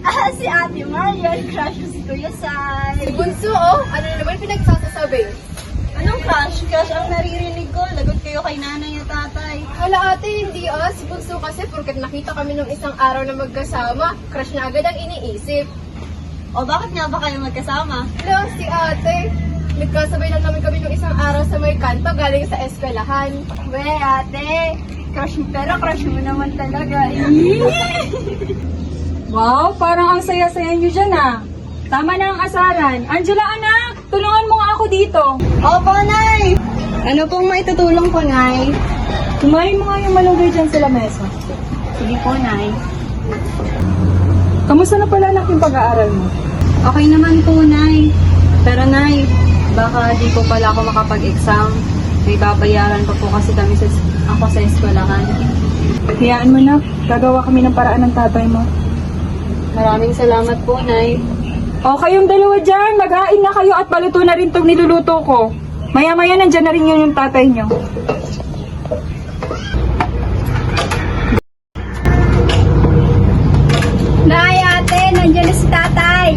Si Ate Marian, crush ko si Kuya Sai. Bunso, oh, ano na naman pinagsasasabi? Anong crush? Crush ang naririnig ko. Lagot kayo kay nanay at tatay. Hala ate, hindi Si Bunso kasi porket nakita kami nung isang araw na magkasama, crush na agad ang iniisip. O bakit nga ba kayo magkasama? Hala, si ate, nagkasabay lang kami nung isang araw sa may kanto galing sa eskwelahan. We, ate. Crush mo, pero crush mo naman talaga. Wow, parang ang saya-saya niyo dyan ah. Tama na ang asaran. Angela anak, tulungan mo nga ako dito. Opo, Nay! Ano pong may tutulong ko, Nay? Kumain mo nga yung malunggay dyan sa lamesa. Sige po, Nay. Kamusta na pala anak yung pag-aaral mo? Okay naman po, Nay. Pero, Nay, baka di po pala ako makapag-exam. May babayaran pa po kasi kami ako sa eskwelahan. Hayaan mo na, gagawa kami ng paraan ng tatay mo. Maraming salamat po, Nay. O kayong dalawa dyan, mag-hain na kayo at paluto na rin itong niluluto ko. Maya-maya nandyan na rin yun yung tatay nyo. Nay, ate, nandiyan na si tatay.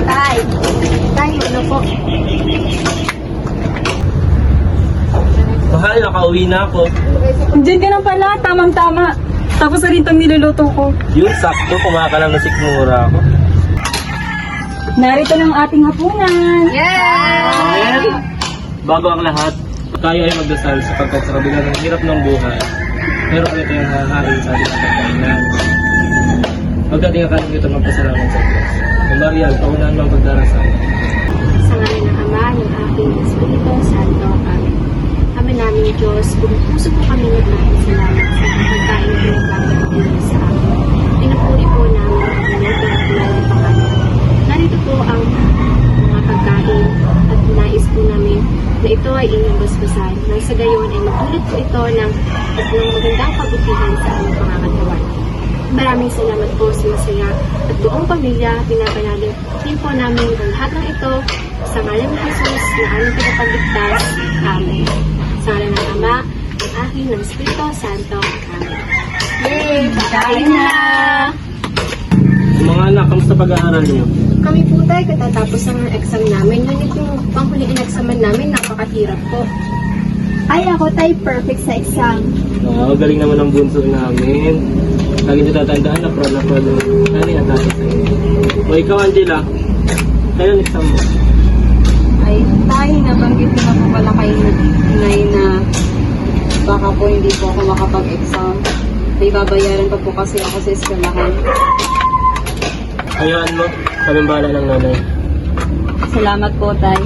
Tay, ano po? Mahal, nakauwi na ako. Diyan ka na pala, tamang-tama. Tapos na rin itong niluluto ko. Yun, sakto, kumakalam na sikmura ako. Narito ng ating hapunan. And, bago ang lahat, tayo ay magdasal sapagkat sa kabila ng hirap ng buhay, meron kami tayong hahain sa ating pagkainan. Pagdating ang kanin ito, magpasalamat sa Diyos. Kung Marial, paunahan mo ang pagdarasal. Sa ngalan ng Ama, ng aking Espiritu Santo. Amen. Ama namin Diyos, puso po kami nagmahin salamat sa pagkain na pinagbabago sa amin. Pinapuri po namin ang inyong pinagkulay ng pangalan. Narito po ang mga pagkain at nais po namin na ito ay inyong basbasan. Nang sa gayon ay magdulot po ito ng magandang kabutihan sa aming pangangatawan. Maraming salamat po sa masaya at buong pamilya. Pinapanalin din po namin ang lahat ng ito sa ngalan ni Jesus na aming pinapagligtas. Amen. Sa ngalan ng Ama, ng Aking, ng Espiritu Santo. Amen. Yay! Kain na! Mga anak, kamusta pag-aaral niyo? Kami po tayo katatapos ng exam namin. Ngunit yung panghuling examen namin, napakahirap po. Ay, ako tay, perfect sa exam. Galing naman ang bunso namin. Lagi nyo tatandaan na proud na proud ang ang tatay sa inyo. O ikaw, Angela, kailan exam mo? Ay, tay, nabanggit ko na po pala kay Nay na baka po hindi po ako makapag-exam. May babayaran pa po kasi ako sa eskwelahan. Hayaan mo, kami bahala ng nanay. Salamat po, tay.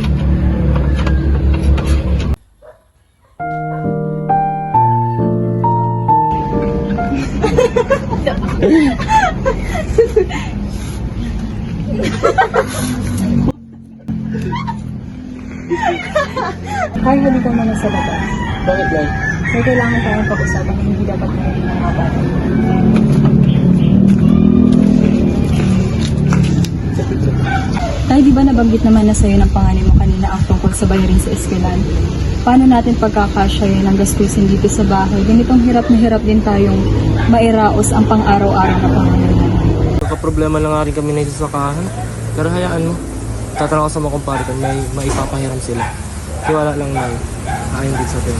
Kaya halika muna sa labas. Bakit lang? May kailangan tayong pag-usapan na hindi dapat na rin mga bata. Tay, di ba nabanggit naman na sa'yo ng panganay mo kanina ang tungkol sa bayarin sa eskwelahan? Paano natin pagkakasyahin ang gastusin dito sa bahay? Ganitong hirap na hirap din tayong mairaos ang pang-araw-araw na pangangailangan. Problema lang nga rin kami na isasakahan. Pero hayaan mo, tatanong ko sa mga kumpare ko, may maipapahiram sila. Tiwala lang na ayon din sa atin.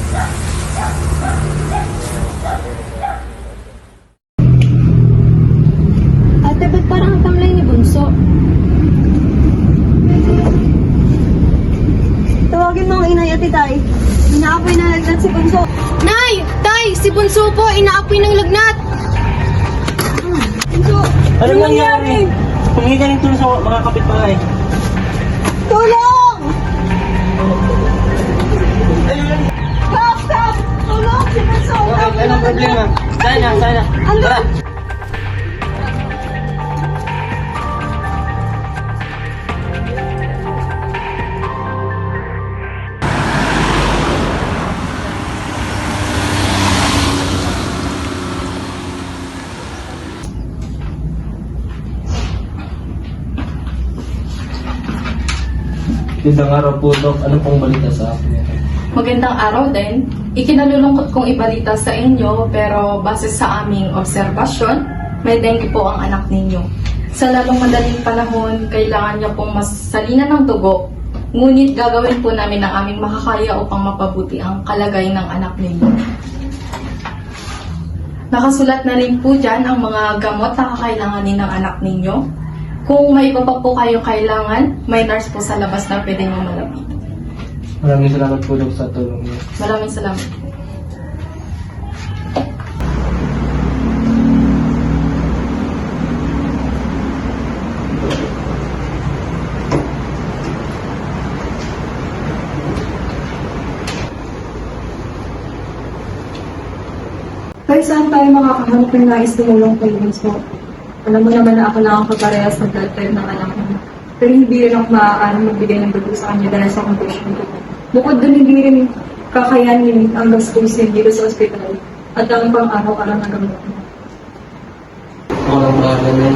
Ate, ba't parang ang tamlay ni Bunso? Tawagin mo ang inay at itay. Inaapoy na lagnat si Bunso. Nay! Tay! Si Bunso po, inaapoy ng lagnat! Bunso, Ano nangyari? Humingi ka ng tulong sa mga kapitbahay. tulong! Stop! Stop! Tulong! Si Bunso! Anong problema? Sana. Ano? Isang araw po, Dok. Ano pong balita sa akin? Magandang araw din. Ikinalulungkot kong ibalita sa inyo pero base sa aming obserbasyon, may dengue po ang anak ninyo. Sa lalong madaling panahon, kailangan niya pong masalinan ng dugo. Ngunit gagawin po namin ang aming makakaya upang mapabuti ang kalagayan ng anak ninyo. Nakasulat na rin po dyan ang mga gamot na kakailanganin ng anak ninyo. Kung may iba pa po kayong kailangan, may nurse po sa labas na pwede nyo malapit. Maraming salamat po Dok sa tulong niyo. Maraming salamat. Kahit saan tayo makakahanap ng nais tumulong kay Bunso. Alam mo naman na ako nakakaparehas ng blood type ng anak mo. Pero hindi rin ako maaaring magbigay ng dugo sa kanya dahil sa condition ko. Bukod dun, hindi rin kakayanin ang gastusin dito sa ospital at ang pang-araw-araw na gamot mo. Ako lang bahala nun.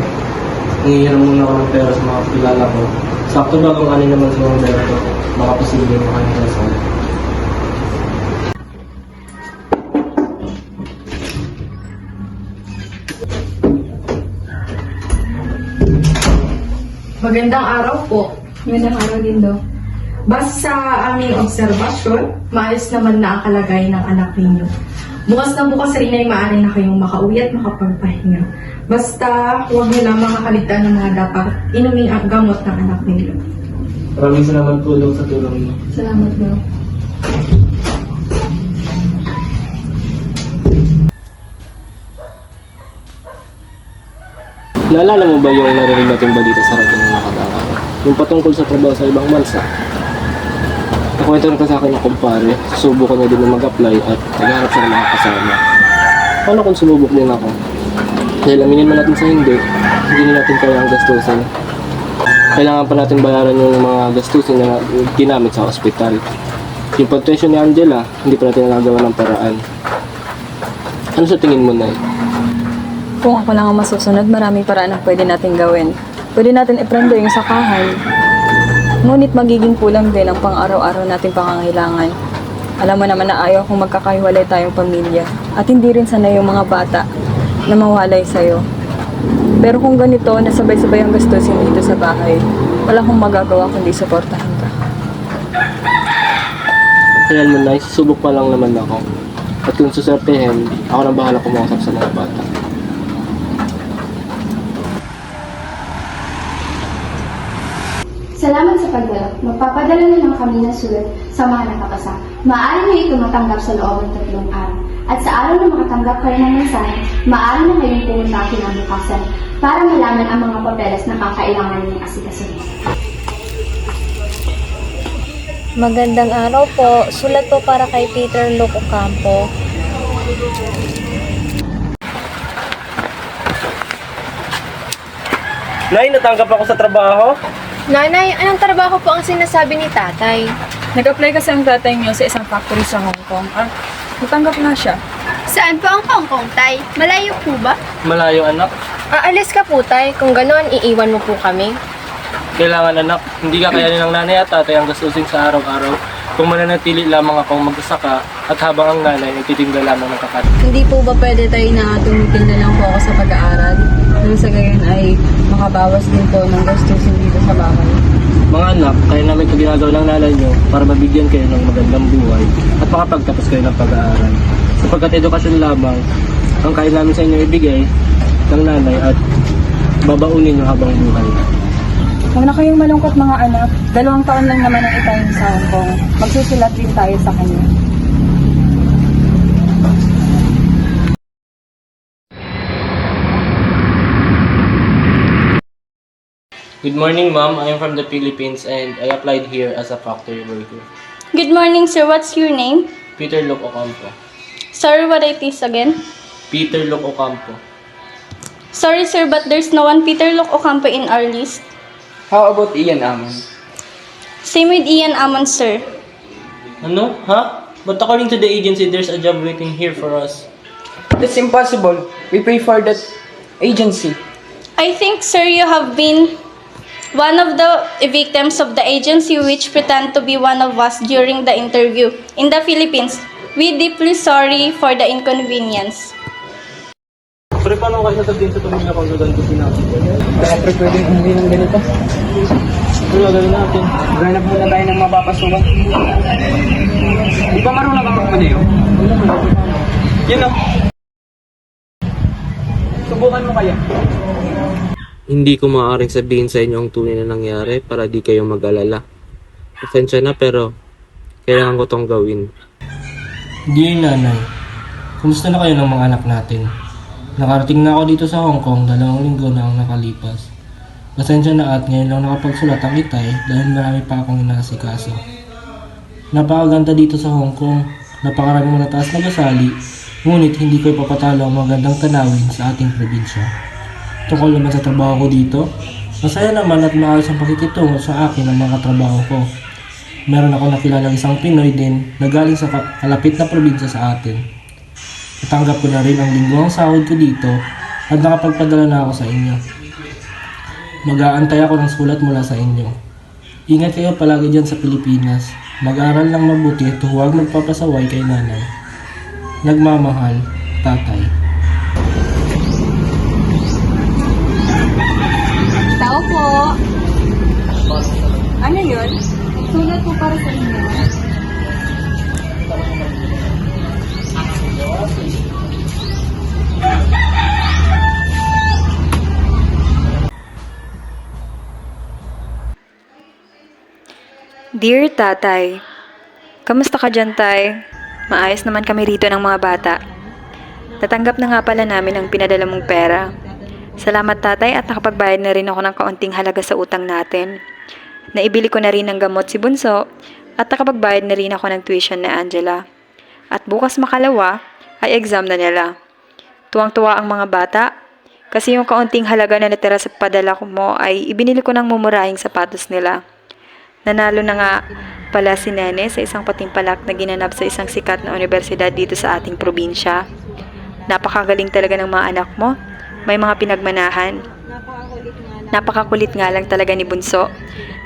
Nangihiram muna ako ng pera sa mga kilala ko. Sakto ba kung ano naman sa mga pera ko? Baka posibleng makanila sa akin. Magandang araw po. Magandang araw din daw. Base sa aming obserbasyon, maayos naman na ang kalagayan ng anak ninyo. Bukas na bukas rin ay maaari na kayong makauwi at makapagpahinga. Basta huwag niyo lamang makaligtaan ng mga dapat inuming ang gamot ng anak ninyo. Maraming salamat po Dok sa tulong niyo. Salamat daw. Naalala mo ba yung narinig natin balita sa radyo ng nakadaan? Yung patungkol sa trabaho sa ibang bansa? Nakwento rin ka sa akin ng kumpare, susubok ko na din na mag-apply at naghahanap siya ng mga kasama. Paano kung sumubok din ako? Dahil aminin man natin sa hindi na natin kaya ang gastusin. Kailangan pa natin bayaran yung mga gastusin na ginamit sa ospital. Yung pag-tension ni Angela, hindi pa natin nagagawa ng paraan. Ano sa tingin mo, Nay? Kung ako lang ang masusunod, maraming paraan ang pwede natin gawin. Pwede natin iprendo yung sakahan. Ngunit magiging kulang din ang pang-araw-araw nating pangangailangan. Alam mo naman na ayaw kung magkakahiwalay tayong pamilya. At hindi rin sanay yung mga bata na mawalay sa'yo. Pero kung ganito, nasabay-sabay ang gastusin dito sa bahay, wala akong magagawa kundi suportahan ka. Kaya mo, Nay, susubok pa lang naman ako. At kung susertehin, ako nang bahala kumausap sa mga bata. Salamat sa pagdala. Magpapadala na lang kami ng sulat sa mga nakapasa. Maaari na ito matanggap sa loob ng 3 araw. At sa araw na makatanggap kayo ng mensahe, maaari na kayong pumunta kinabukasan para malaman ang mga papeles na kakailangan niyong asikasuhin. Magandang araw po. Sulat po para kay Peter Luke Ocampo. Nay, natanggap ako sa trabaho. Nanay, anong trabaho po ang sinasabi ni tatay? Nag-apply kasi ang tatay niyo sa isang factory sa Hong Kong. Natanggap na siya. Saan po ang Hong Kong, tay? Malayo po ba? Malayo, anak. Aalis ka po, tay. Kung gano'n, iiwan mo po kami. Kailangan, anak. Hindi ka kayanin ng nanay at tatay ang gastusin sa araw-araw. Kung mananatili lamang akong magsasaka at habang ang nanay nagtitinda lamang ng kakanin. Hindi po ba pwede tayo na tumigil na lang po ako sa pag-aaral? Nang sa gayon ay makabawas din po ng gastusin dito sa bahay. Mga anak, kaya namin ito ginagawa ng nanay nyo para mabigyan kayo ng magandang buhay at makapagtapos kayo ng pag-aaral. Sapagkat edukasyon lamang ang kaya namin sa inyo ibigay ng nanay at babaunin nyo habang buhay. Huwag na kayong malungkot mga anak. 2 taon lang naman ang itayin sa Hong Kong. Magsusulat din tayo sa kanya. Good morning, Ma'am. I am from the Philippines and I applied here as a factory worker. Good morning, sir. What's your name? Peter Luke Ocampo. Sorry, what it is again? Peter Luke Ocampo. Sorry, sir, but there's no one Peter Luke Ocampo in our list. How about Ian Amon? Same with Ian Amon, sir. Ano? Ha? But according to the agency, there's a job waiting here for us. That's impossible. We pay for that agency. I think, sir, you have been one of the victims of the agency which pretend to be one of us during the interview in the Philippines. We deeply sorry for the inconvenience. Pre, paano kasi sasabihin sa pamilya ko na ganito sinabi? Baka pre, pwedeng umuwi ng ganito. Ano gagawin natin? Ganap muna tayo ng mapapasukan. Di ba marunong kang magmaneho? Yun o. Subukan mo kaya. Hindi ko maaaring sabihin sa inyo ang tunay na nangyari para di kayo mag-alala. Pasensya na pero kailangan ko tong gawin. Dear Nanay, kumusta na kayo ng mga anak natin? Nakarating na ako dito sa Hong Kong 2 linggo na ang nakalipas. Pasensya na at ngayon lang nakapagsulat ang itay dahil marami pa akong inaasikaso. Napakaganda dito sa Hong Kong, napakarami mga taas na gusali, ngunit hindi ko ipapatalo ang magandang tanawin sa ating probinsya. Tungkol naman sa trabaho ko dito, masaya naman at maayos ang pakikitungo sa akin ng mga trabaho ko. Meron ako nakilalang isang Pinoy din na galing sa kalapit na probinsya sa atin. Natanggap ko na rin ang lingguang sahod ko dito at nakapagpadala na ako sa inyo. Mag-aantay ako ng sulat mula sa inyo. Ingat kayo palagi dyan sa Pilipinas. Mag-aral lang mabuti at huwag magpapasaway kay nanay. Nagmamahal, Tatay. Tao po. Ano yun? Sulat po para sa inyo. Dear Tatay, kamusta ka dyan, Tay? Maayos naman kami rito ng mga bata. Natanggap na nga pala namin ang pinadala mong pera. Salamat, Tatay, at nakapagbayad na rin ako ng kaunting halaga sa utang natin. Naibili ko na rin ng gamot si Bunso at nakapagbayad na rin ako ng tuition na Angela. At bukas makalawa ay exam na nila. Tuwang-tuwa ang mga bata kasi yung kaunting halaga na natira sa padala ko mo ay ibinili ko ng mumurahing sapatos nila. Nanalo na nga pala si Nene sa isang patimpalak na ginanap sa isang sikat na universidad dito sa ating probinsya. Napakagaling talaga ng mga anak mo. May mga pinagmanahan. Napakakulit nga lang talaga ni Bunso.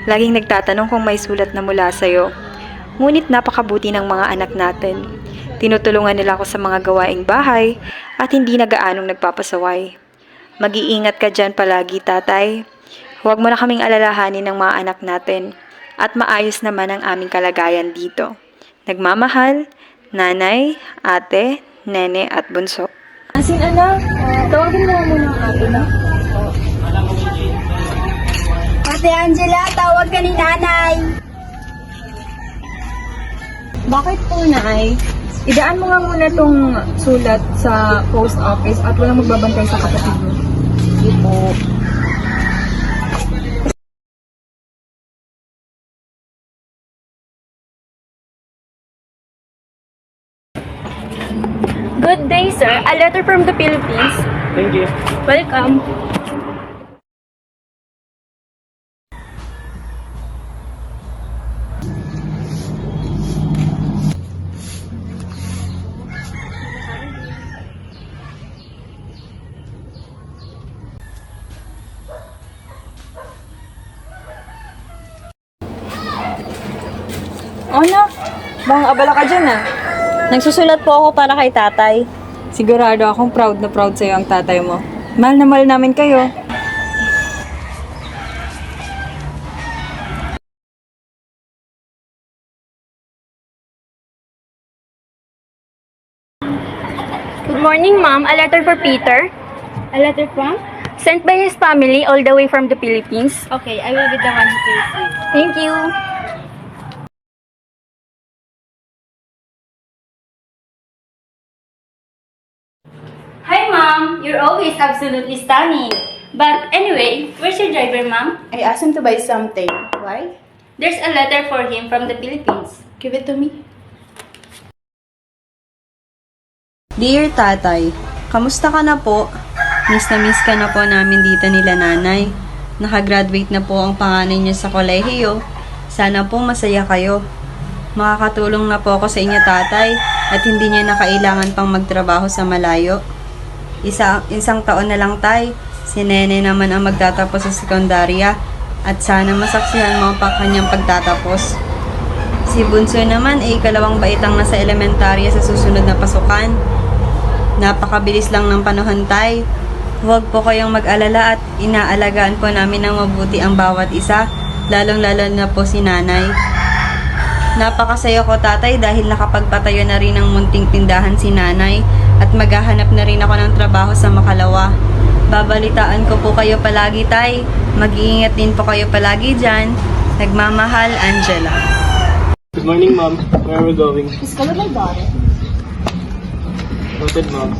Laging nagtatanong kung may sulat na mula sa'yo. Ngunit napakabuti ng mga anak natin. Tinutulungan nila ako sa mga gawaing bahay at hindi na gaanong nagpapasaway. Mag-iingat ka dyan palagi, Tatay. Huwag mo na kaming alalahanin ng mga anak natin. At maayos naman ang aming kalagayan dito. Nagmamahal, Nanay, Ate, Nene at Bunso. Asin, anak, tawagin mo muna ang ate mo. Ate Angela, tawag ka ni Nanay. Bakit po, Nay? Idaan mo nga muna tong sulat sa post office at walang magbabantay sa kapatid mo. Sige po. Good day, sir. A letter from the Philippines. Thank you. Welcome. Oh, no. Bang abala ka dyan, ah. Nagsusulat po ako para kay tatay. Sigurado akong proud na proud sa'yo ang tatay mo. Mahal na mahal namin kayo. Good morning, ma'am. A letter for Peter. A letter from? Sent by his family all the way from the Philippines. Okay, I will be the one to receive. Thank you. Hi, ma'am. You're always absolutely stunning. But anyway, where's your driver, ma'am? I asked him to buy something. Why? There's a letter for him from the Philippines. Give it to me. Dear Tatay, kamusta ka na po? Miss na miss ka na po namin dito nila nanay. Nakagraduate na po ang panganay niya sa kolehiyo. Sana po masaya kayo. Makakatulong na po ako sa inyo, Tatay, at hindi niya na kailangan pang magtrabaho sa malayo. Isang taon na lang, Tay. Si Nene naman ang magtatapos sa sekundarya at sana masaksihan mo pa kanyang pagtatapos. Si Bunso naman ay ikalawang baitang nasa elementarya sa susunod na pasukan. Napakabilis lang ng panahon, Tay. Huwag po kayong mag-alala at inaalagaan po namin ng mabuti ang bawat isa, lalong-lalo na po si Nanay. Napakasaya ko, Tatay, dahil nakapagpatayo na rin ng munting tindahan si Nanay at maghahanap na rin ako ng trabaho sa Makalawa. Babalitaan ko po kayo palagi, Tay. Mag-iingat din po kayo palagi dyan. Nagmamahal, Angela. Good morning, Ma'am. Where are we going? Is ka my daughter? Noted, Ma'am.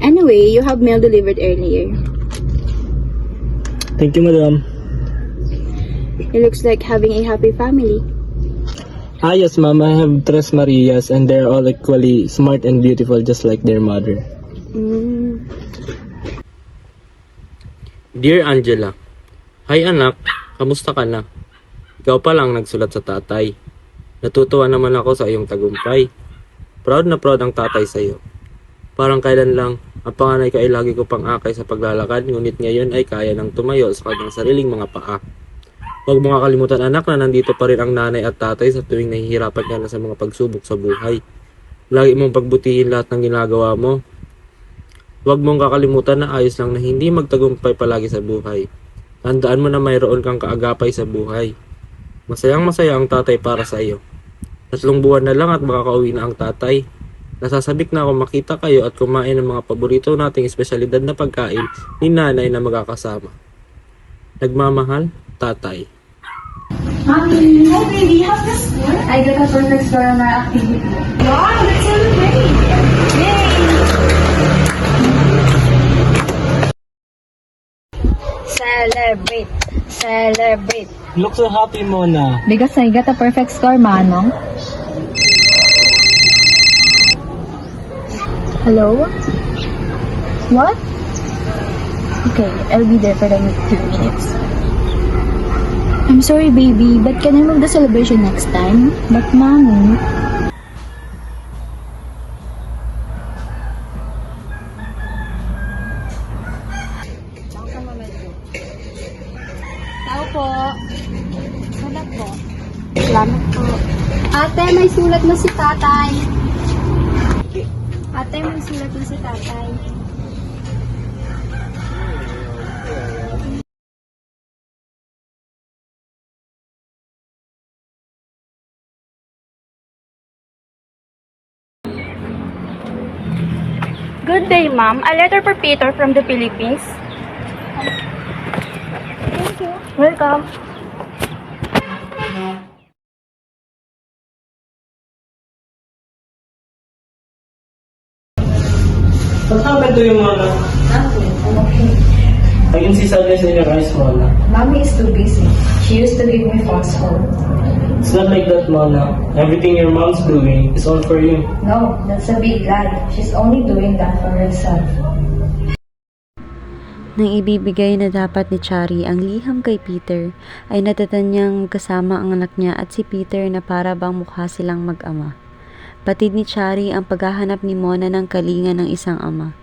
Anyway, you have mail delivered earlier. Thank you, Madam. It looks like having a happy family. Ah, yes, Ma'am. I have Tres Marias and they're all equally smart and beautiful just like their mother. Dear Angela, Hi anak, kamusta ka na? Ikaw pa lang nagsulat sa tatay. Natutuwa naman ako sa iyong tagumpay. Proud na proud ang tatay sa iyo. Parang kailan lang, ang panganay ko ay lagi ko pang akay sa paglalakad, ngunit ngayon ay kaya nang tumayo sa kanyang sariling mga paa. Huwag mo kakalimutan anak na nandito pa rin ang nanay at tatay sa tuwing nahihirapan ka na sa mga pagsubok sa buhay. Lagi mong pagbutihin lahat ng ginagawa mo. Huwag mong kakalimutan na ayos lang na hindi magtagumpay palagi sa buhay. Tandaan mo na mayroon kang kaagapay sa buhay. Masayang masaya ang tatay para sa iyo. 3 buwan na lang at makakauwi na ang tatay. Nasasabik na ako makita kayo at kumain ng mga paborito nating espesyalidad na pagkain ni nanay na magkakasama. Nagmamahal, tatay. Mommy, hi baby, how's the school? I got a perfect score on our activity. Wow, let's celebrate! Yay! Celebrate! Celebrate! You look so happy, Mona. Because I got a perfect score, Manong. Hello? What? Okay, I'll be there for the 2 minutes. I'm sorry, baby, but can I move the celebration next time? But, Mommy... Tao po. Sulat po. Salamat po. Ate, may sulat na si tatay. Ate, may sulat na si tatay. Good day, ma'am. A letter for Peter from the Philippines. Thank you. Welcome. What happened to you, Mona? Nothing, I'm okay. I can see sadness in your eyes, Mona. Mommy is too busy. She used to give me false hope. It's not like that, Mona. Everything your mom's doing is all for you. No, that's a big lie. She's only doing that for herself. Nang ibibigay na dapat ni Chari ang liham kay Peter, ay natatan niyang kasama ang anak niya at si Peter na para bang mukha silang mag-ama. Batid ni Chari ang paghahanap ni Mona ng kalinga ng isang ama.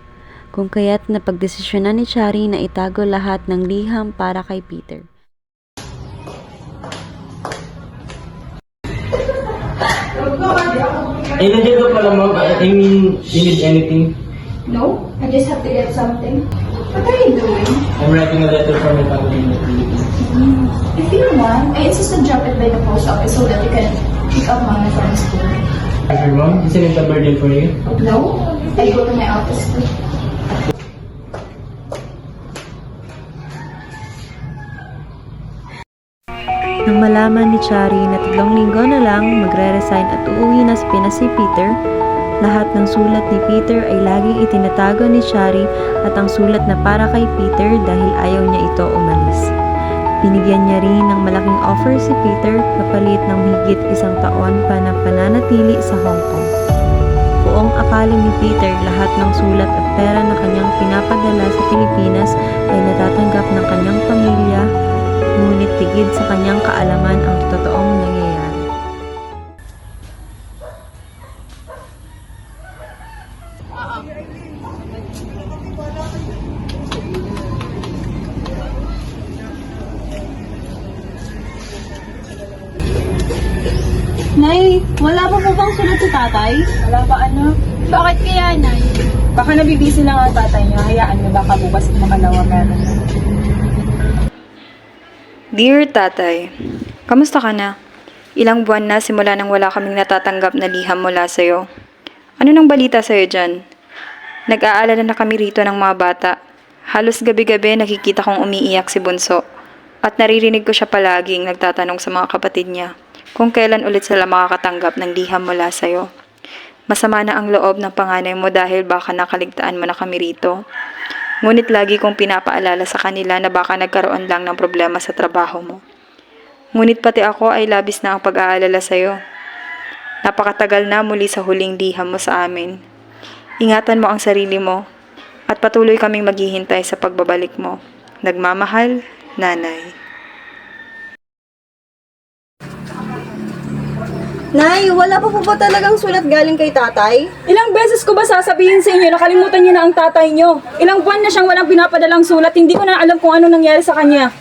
Kung kaya't napagdesisyonan ni Chari na itago lahat ng liham para kay Peter. Ay, nandiyan ka pala, Mom. I mean, you need anything? No, I just have to get something. What are you doing? I'm writing a letter for my family in the Philippines. If you want, I insist to drop it by the post office so that you can pick up Mama from school. Your mom, isn't it a burden for you? No, I go to my office too. Nang malaman ni Chari na 3 linggo na lang magre-resign at uuwi na sa Pinas si Peter, lahat ng sulat ni Peter ay laging itinatago ni Chari at ang sulat na para kay Peter dahil ayaw niya ito umalis. Binigyan niya rin ng malaking offer si Peter kapalit ng higit 1 taon pa na pananatili sa Hong Kong. Buong akala ni Peter lahat ng sulat at pera na kanyang pinapadala sa Pilipinas ay natatanggap ng kanyang pamilya, ngunit tigid sa kanyang kaalaman ang totoong nangyayari. Nay, wala pa po bang sulat si tatay? Wala pa anak. Bakit kaya, Nay? Baka nabibisi lang ang tatay niya. Hayaan mo, baka bukas naman daw ang meron. Dear Tatay, kamusta ka na? Ilang buwan na simula nang wala kaming natatanggap na liham mula sa'yo. Ano nang balita sa'yo dyan? Nag-aalala na kami rito ng mga bata. Halos gabi-gabi nakikita kong umiiyak si Bunso. At naririnig ko siya palaging nagtatanong sa mga kapatid niya kung kailan ulit sila makakatanggap ng liham mula sa'yo. Masama na ang loob ng panganay mo dahil baka nakaligtaan mo na kami rito. Ngunit lagi kong pinapaalala sa kanila na baka nagkaroon lang ng problema sa trabaho mo. Ngunit pati ako ay labis na ang pag-aalala sa'yo. Napakatagal na muli sa huling liham mo sa amin. Ingatan mo ang sarili mo at patuloy kaming maghihintay sa pagbabalik mo. Nagmamahal, Nanay. Nay, wala pa po ba talagang sulat galing kay tatay? Ilang beses ko ba sasabihin sa inyo, nakalimutan niyo na ang tatay niyo. Ilang buwan na siyang walang pinapadalang sulat, hindi ko na alam kung ano nangyari sa kanya.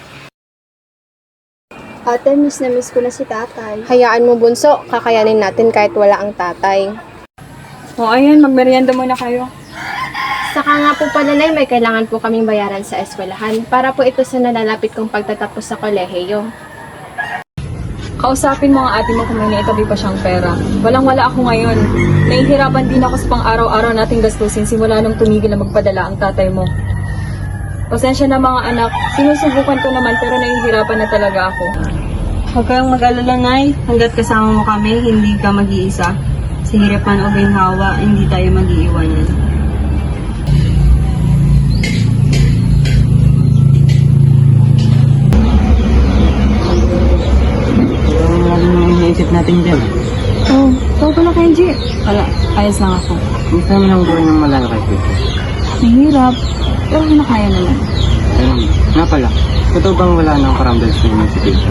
Ate, miss na miss ko na si tatay. Hayaan mo, Bunso. Kakayanin natin kahit wala ang tatay. O ayan, magmerienda muna kayo. Saka nga po pala, Nay, may kailangan po kaming bayaran sa eskwelahan para po ito sa nalalapit kong pagtatapos sa kolehiyo. Kausapin mo ang ate mo kung may naitabi pa siyang pera. Walang-wala ako ngayon. Nahihirapan din ako sa pang-araw-araw nating gastusin simula nung tumigil na magpadala ang tatay mo. Pasensya na mga anak, sinusubukan ko naman pero nahihirapan na talaga ako. Huwag kayong mag-alala, Nay. Hanggat kasama mo kami, hindi ka mag-iisa. Sa hirap man o ginhawa, hindi tayo mag-iiwanan. Naisip natin dyan. Oh, ikaw pala Kenji. Wala, ayos lang ako. Gusto naman ang buhay ng malala kay Tito. Mahirap, pero nakaya naman. Ayun, nga pala. Totoo bang wala na ang karamdam sa inyo si Tito?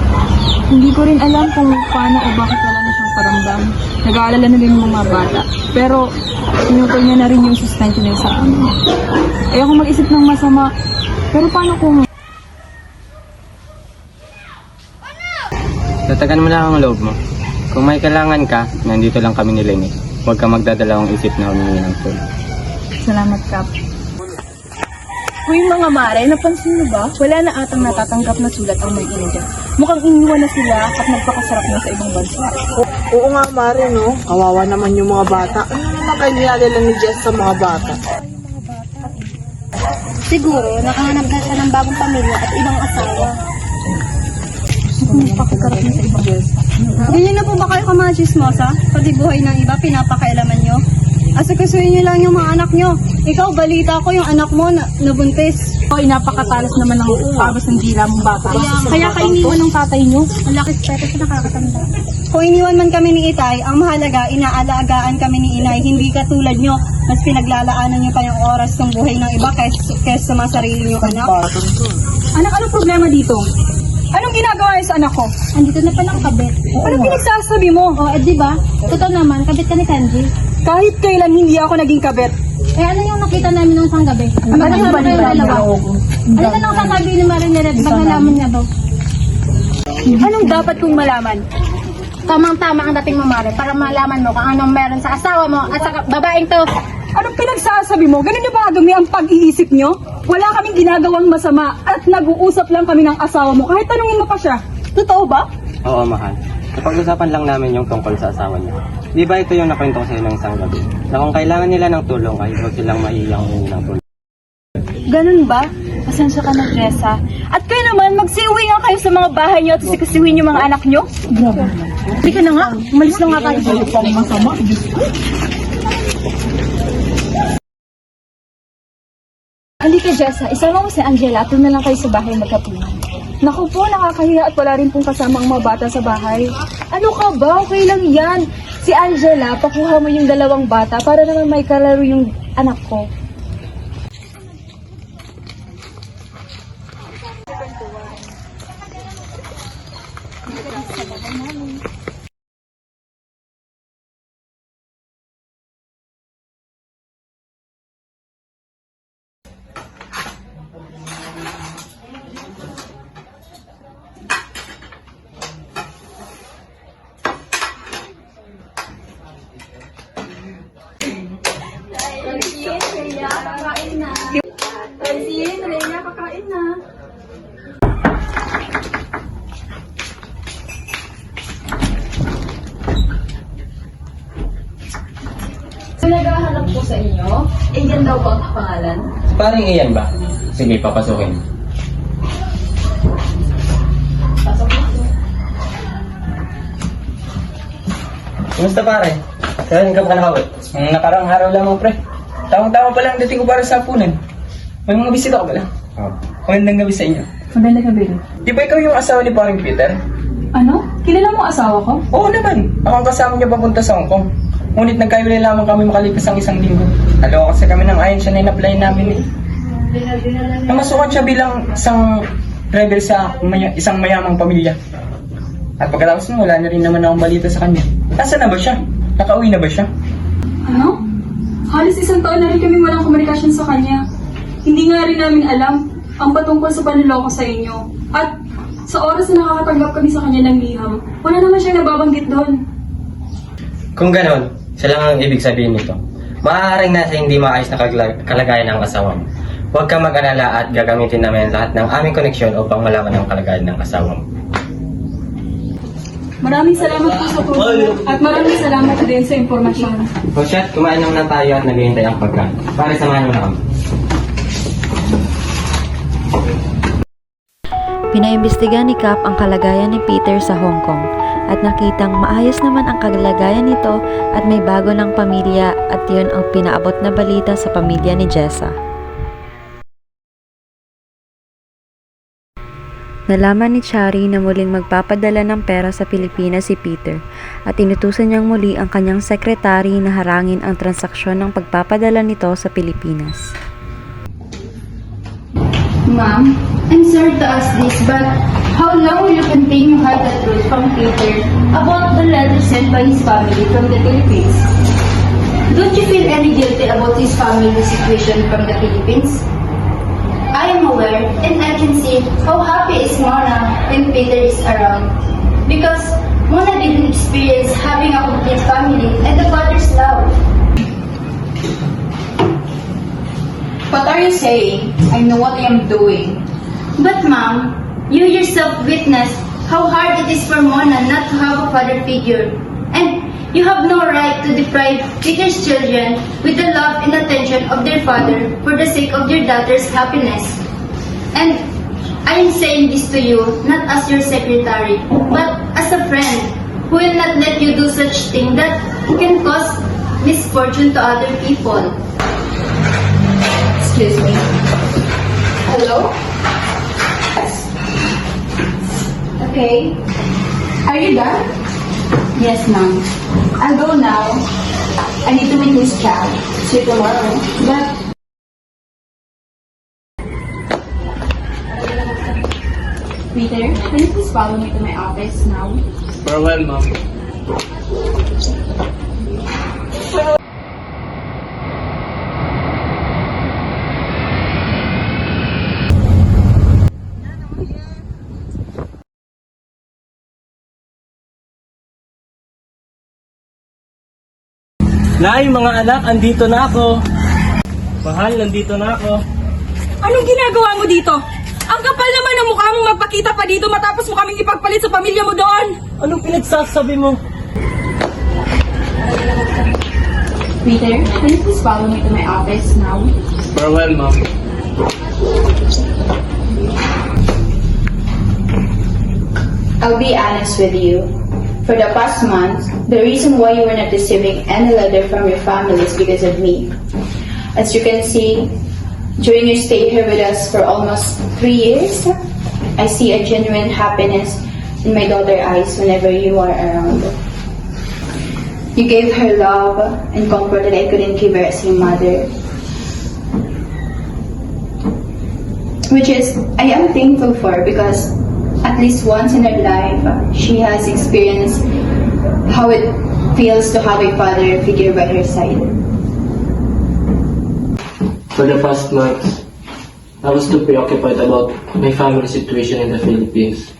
Hindi ko rin alam kung paano o bakit wala na siyang paramdam. Nag-aalala na din yung mga bata. Pero, sinutol niya na rin yung sustento niya sa amin. Ayoko mag-isip ng masama. Pero paano kung... Tatagan mo lang ang loob mo. Kung may kailangan ka, nandito lang kami ni Lenny. Huwag ka magdadalawang isip na humingi ng tulong. Salamat, Kap. Uy, mga mare, napansin niyo ba? Wala na atang natatanggap na sulat ang may India. Mukhang iniwan na sila at nagpakasarap na sa ibang bansa. Oo nga, Mare, no? Kawawa naman yung mga bata. Ano naman kanya nila ni Jess sa mga bata? Siguro, nakahanap na siya ng bagong pamilya at ibang asawa. Ganyan na po ba kayo kamachismosa? Pati buhay ng iba, pinapakailaman nyo? Asakasuhin nyo lang yung mga anak nyo. Ikaw, balita ko yung anak mo na nabuntis. Hoy, napakatalas naman ng pagos ng dila mong bata. Kaya ka iniwan ng tatay niyo. Ang laki pero sa nakakatanda. Kung iniwan man kami ni Itay, ang mahalaga, inaalagaan kami ni Inay. Hindi katulad nyo, mas pinaglalaanan nyo pa yung oras ng buhay ng iba kaysa sa mga sarili nyo anak. Anak, anong problema dito? Anong ginagawa niyo sa anak ko? Andito na palang kabit. Anong pinagsasabi mo? Oh, di ba? Totoo naman, kabit ka ni Kenji. Kahit kailan hindi ako naging kabet. Eh, ano yung nakita namin nung isang gabi? Ano yung dalawa? Ano na lang sasabi ni Marinette pag nalaman niya ba? Anong dapat kong malaman? Tamang-tama ang dating mo, Mare, para malaman mo kung anong meron sa asawa mo at sa babaeng to. Anong pinagsasabi mo? Ganun na ba dumi ang pag-iisip nyo? Wala kaming ginagawang masama at nag-uusap lang kami ng asawa mo. Kahit tanungin mo pa siya. Totoo ba? Oo, mahal. Napag-usapan lang namin yung tungkol sa asawa niya. Di ba ito yung nakwento ko sa'yo ng isang gabi? Na kung kailangan nila ng tulong ay huwag silang maiyang humingi ng tulong. Ganun ba? Pasensya ka na, Jessa. At kayo naman, magsiuwi nga kayo sa mga bahay nyo at sikasiwin yung mga anak nyo. Grabe. Hindi ka na nga. Umalis na nga tayo. Pang masama. Halika, Jessa. Isama mo si Angela at doon na lang kayo sa bahay magkapunan. Naku po, nakakahiya at wala rin pong kasama ang mga bata sa bahay. Ano ka ba? Okay lang yan. Si Angela, pakuha mo yung dalawang bata para naman may kalaro yung anak ko. Agent daw po ang pangalan. Paring iyan ba? Sige, papasukin. Kumusta pare? Saan ka makalakawit? Nakarang araw lamang, pre. Tama-tama pa lang dating ko para sa hapunan. May mga bisita ko ba lang? Magandang gabi sa inyo. Maganda ka, Bill. Di ba ikaw yung asawa ni paring Peter? Ano? Kilala mo ang asawa ko? Oo naman. Ako ang kasama niya papunta sa Hong Kong. Ngunit nagkaiwalay lamang kami makalipas ang isang linggo. Nalawa kasi kami ng ayon siya na in-apply namin eh. Namasukan siya bilang isang rebel sa isang mayamang pamilya. At pagkatapos mo, wala na rin naman akong balita sa kanya. Nasaan na ba siya? Nakauwi na ba siya? Ano? Halos isang taon na rin kami walang komunikasyon sa kanya. Hindi nga rin namin alam ang patungkol sa panloloko sa inyo. At sa oras na nakakatanggap kami sa kanya ng liham, wala naman siyang nababanggit doon. Kung ganon, siya lang ang ibig sabihin nito. Maaaring nasa hindi maayos na kalagayan ng asawa mo. Huwag kang mag-alala at gagamitin namin lahat ng aming koneksyon upang malaman ang kalagayan ng asawa mo. Maraming salamat po sa tulong at maraming salamat din sa impormasyon. O siya, kumain naman na tayo at naghihintay ang pagkain. Pare, samahan mo na kami. Pinaimbestiga ni Cap ang kalagayan ni Peter sa Hong Kong at nakitang maayos naman ang kalagayan nito at may bago ng pamilya at yun ang pinaabot na balita sa pamilya ni Jessa. Nalaman ni Chari na muling magpapadala ng pera sa Pilipinas si Peter at inutusan niyang muli ang kanyang sekretary na harangin ang transaksyon ng pagpapadala nito sa Pilipinas. Ma'am, I'm sorry to ask this, but how long will you continue hide the truth from Peter about the letter sent by his family from the Philippines? Don't you feel any guilty about his family situation from the Philippines? I am aware and I can see how happy is Mona when Peter is around, because Mona didn't experience having a complete family and the father's love. What are you saying? I know what I am doing. But ma'am, you yourself witnessed how hard it is for Mona not to have a father figure. And you have no right to deprive Peter's children with the love and attention of their father for the sake of their daughter's happiness. And I am saying this to you not as your secretary, but as a friend who will not let you do such thing that can cause misfortune to other people. Excuse me. Hello? Yes. Okay. Are you done? Yes, ma'am. I'll go now. I need to meet Miss Chow. See you tomorrow. But Peter, can you please follow me to my office now? Farewell, ma'am. Nay, mga anak, andito na ako. Mahal, nandito na ako. Anong ginagawa mo dito? Ang kapal naman ng mukha mong magpakita pa dito matapos mo kaming ipagpalit sa pamilya mo doon. Anong pinagsasabi mo? Peter, can you please follow me to my office now? Farewell, ma'am. I'll be honest with you. For the past month, the reason why you were not receiving any letter from your family is because of me. As you can see, during your stay here with us for almost 3 years, I see a genuine happiness in my daughter's eyes whenever you are around. You gave her love and comfort that I couldn't give her as your mother. Which is, I am thankful for, because at least once in her life, she has experienced how it feels to have a father figure by her side. For the past months, I was too preoccupied about my family situation in the Philippines.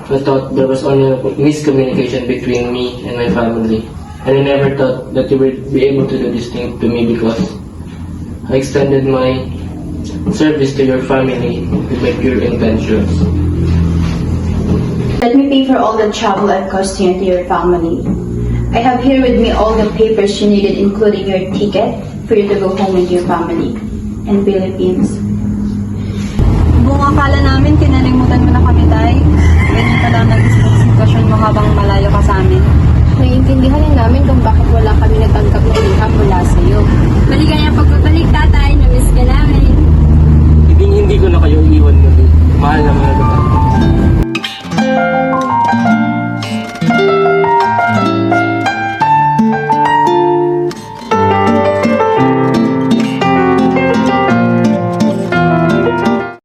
I thought there was only a miscommunication between me and my family, and I never thought that you would be able to do this thing to me, because I extended my service to your family with my pure intentions. Let me pay for all the travel I've caused you and to your family. I have here with me all the papers you needed, including your ticket, for you to go home with your family. In Philippines,